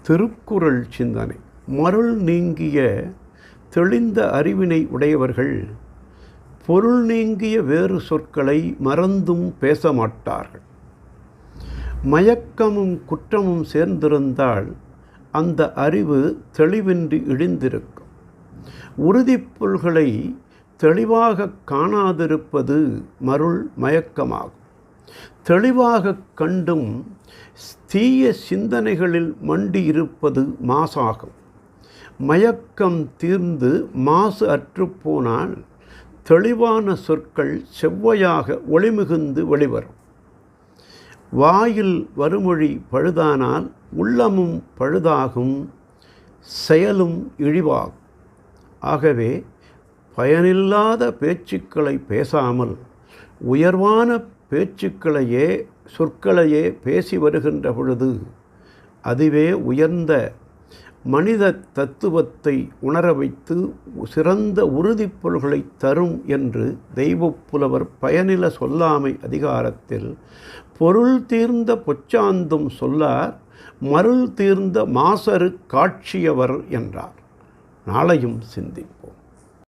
திருக்குறள் சிந்தனை. மருள் நீங்கிய தெளிந்த அறிவினை உடையவர்கள் பொருள் நீங்கிய வேறு சொற்களை மறந்தும் பேச மாட்டார்கள். மயக்கமும் குற்றமும் சேர்ந்திருந்தால் அந்த அறிவு தெளிவின்றி இழிந்திருக்கும். உறுதிப்பொருள்களை தெளிவாக காணாதிருப்பது மருள் மயக்கமாகும். தெளிவாக கண்டும் தீய சிந்தனைகளில் மண்டி இருப்பது மாசாகும். மயக்கம் தீர்ந்து மாசு அற்றுப்போனால் தெளிவான சொற்கள் செவ்வையாக ஒளிமிகுந்து வெளிவரும். வாயில் வருமொழி பழுதானால் உள்ளமும் பழுதாகும், செயலும் இழிவாகும். ஆகவே பயனில்லாத பேச்சுக்களை பேசாமல் உயர்வான பேச்சுக்களையே சொற்களையே பேசி வருகின்ற பொழுது அதுவே உயர்ந்த மனித தத்துவத்தை உணர வைத்து சிறந்த உறுதிப்பொருள்களை தரும் என்று தெய்வப்புலவர் பயனில சொல்லாமை அதிகாரத்தில் பொருள் தீர்ந்த பொச்சாந்தும் சொல்லார் மருள் தீர்ந்த மாசறு காட்சியவர் என்றார். நாளையும் சிந்திப்போம்.